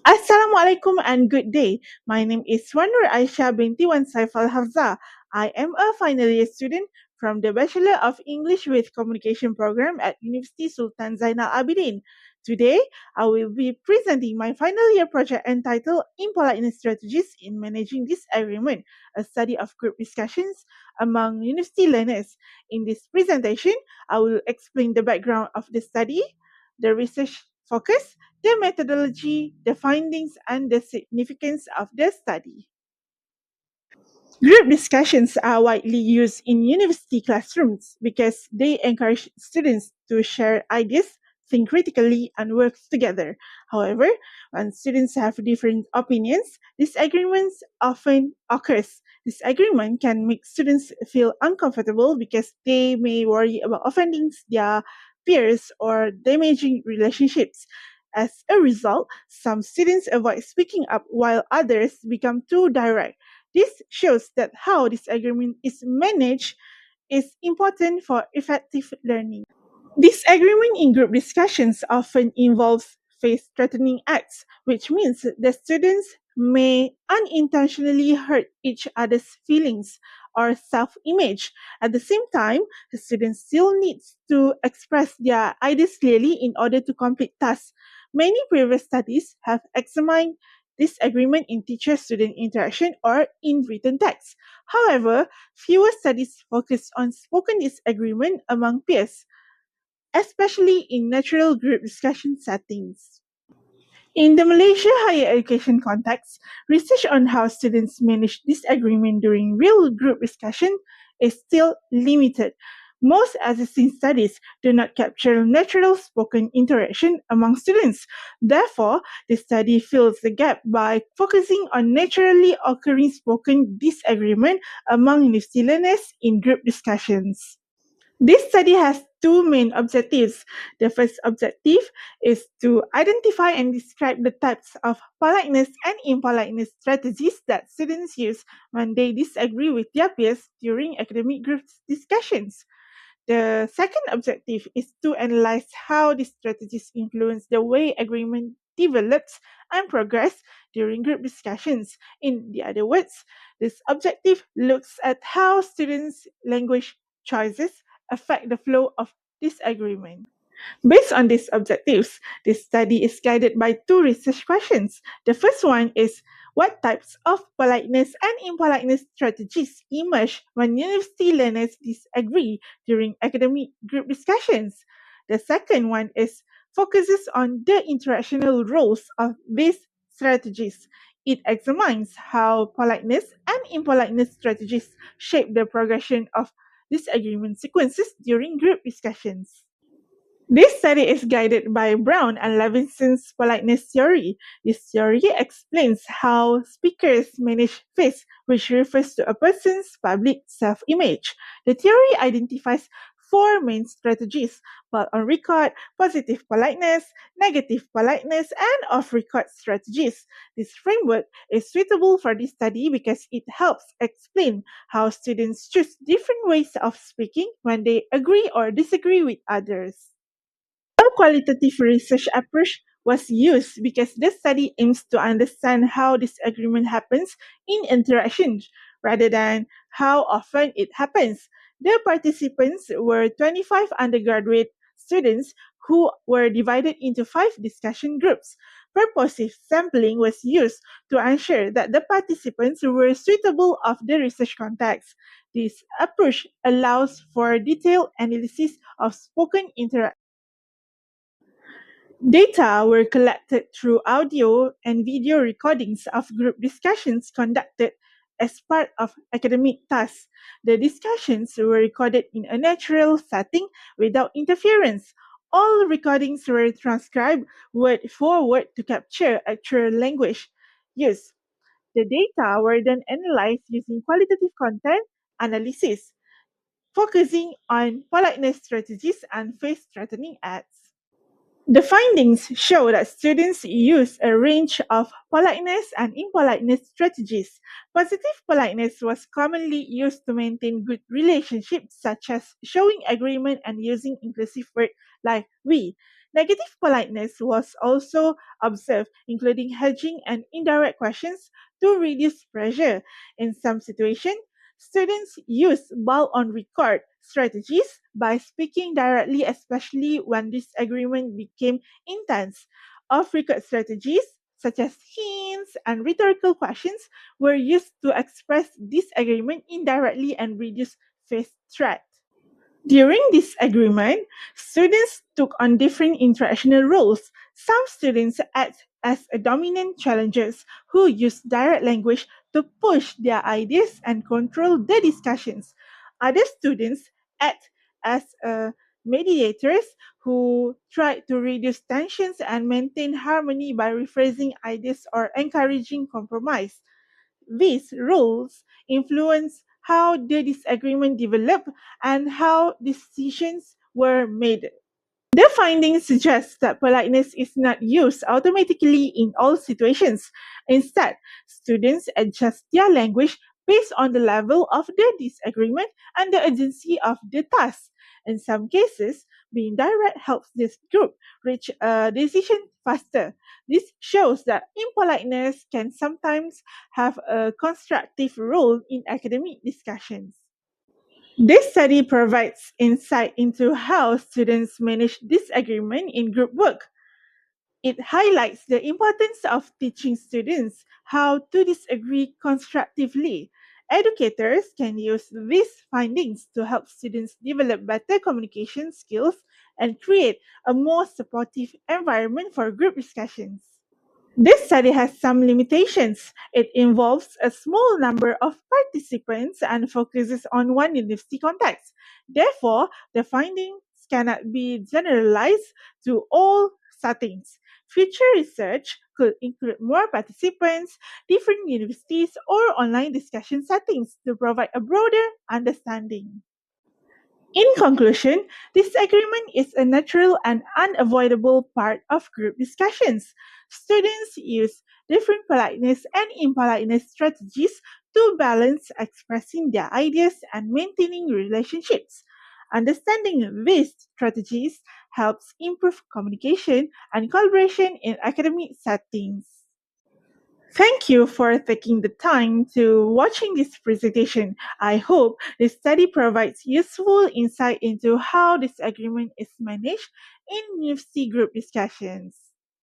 Assalamualaikum and good day. My name is Wan Nur Aisyah binti Wan Saifal Hafza. I am a final year student from the Bachelor of English with Communication program at University Sultan Zainal Abidin. Today, I will be presenting my final year project entitled Impoliteness Strategies in Managing Disagreement, a study of group discussions among university learners. In this presentation, I will explain the background of the study, the research focus, the methodology, the findings, and the significance of the study. Group discussions are widely used in university classrooms because they encourage students to share ideas, think critically, and work together. However, when students have different opinions, disagreements often occurs. Disagreement can make students feel uncomfortable because they may worry about offending their peers or damaging relationships. As a result, some students avoid speaking up while others become too direct. This shows that how disagreement is managed is important for effective learning. Disagreement in group discussions often involves face-threatening acts, which means the students may unintentionally hurt each other's feelings or self-image. At the same time, the students still need to express their ideas clearly in order to complete tasks. Many previous studies have examined disagreement in teacher-student interaction or in written text. However, fewer studies focus on spoken disagreement among peers, especially in natural group discussion settings. In the Malaysia higher education context, research on how students manage disagreement during real group discussion is still limited. Most existing studies do not capture natural spoken interaction among students. Therefore, the study fills the gap by focusing on naturally occurring spoken disagreement among university learners in group discussions. This study has two main objectives. The first objective is to identify and describe the types of politeness and impoliteness strategies that students use when they disagree with their peers during academic group discussions. The second objective is to analyze how these strategies influence the way agreement develops and progress during group discussions. In the other words, this objective looks at how students' language choices affect the flow of disagreement. Based on these objectives, this study is guided by two research questions. The first one is what types of politeness and impoliteness strategies emerge when university learners disagree during academic group discussions? The second one is focuses on the interactional roles of these strategies. It examines how politeness and impoliteness strategies shape the progression of disagreement sequences during group discussions. This study is guided by Brown and Levinson's politeness theory. This theory explains how speakers manage face, which refers to a person's public self image. The theory identifies four main strategies: while on record, positive politeness, negative politeness, and off record strategies. This framework is suitable for this study because it helps explain how students choose different ways of speaking when they agree or disagree with others. A qualitative research approach was used because the study aims to understand how disagreement happens in interactions rather than how often it happens. The participants were 25 undergraduate students who were divided into five discussion groups. Purposive sampling was used to ensure that the participants were suitable of the research context. This approach allows for detailed analysis of spoken interactions. Data were collected through audio and video recordings of group discussions conducted as part of academic tasks. The discussions were recorded in a natural setting without interference. All recordings were transcribed word for word to capture actual language used. The data were then analyzed using qualitative content analysis, focusing on politeness strategies and face threatening acts. The findings show that students use a range of politeness and impoliteness strategies. Positive politeness was commonly used to maintain good relationships, such as showing agreement and using inclusive words like we. Negative politeness was also observed, including hedging and indirect questions to reduce pressure. In some situations, students use ball on record strategies by speaking directly, especially when disagreement became intense. Off record strategies, such as hints and rhetorical questions, were used to express disagreement indirectly and reduce face threat. During this agreement, students took on different interactional roles. Some students act as a dominant challengers who use direct language to push their ideas and control the discussions. Other students act as mediators who try to reduce tensions and maintain harmony by rephrasing ideas or encouraging compromise. These rules influence how the disagreement developed and how decisions were made. The findings suggest that politeness is not used automatically in all situations. Instead, students adjust their language based on the level of the disagreement and the urgency of the task. In some cases, being direct helps this group reach a decision faster. This shows that impoliteness can sometimes have a constructive role in academic discussions. This study provides insight into how students manage disagreement in group work. It highlights the importance of teaching students how to disagree constructively. Educators can use these findings to help students develop better communication skills and create a more supportive environment for group discussions. This study has some limitations. It involves a small number of participants and focuses on one university context. Therefore, the findings cannot be generalized to all settings. Future research could include more participants, different universities, or online discussion settings to provide a broader understanding. In conclusion, disagreement is a natural and unavoidable part of group discussions. Students use different politeness and impoliteness strategies to balance expressing their ideas and maintaining relationships. Understanding these strategies helps improve communication and collaboration in academic settings. Thank you for taking the time to watching this presentation. I hope this study provides useful insight into how disagreement is managed in university group discussions.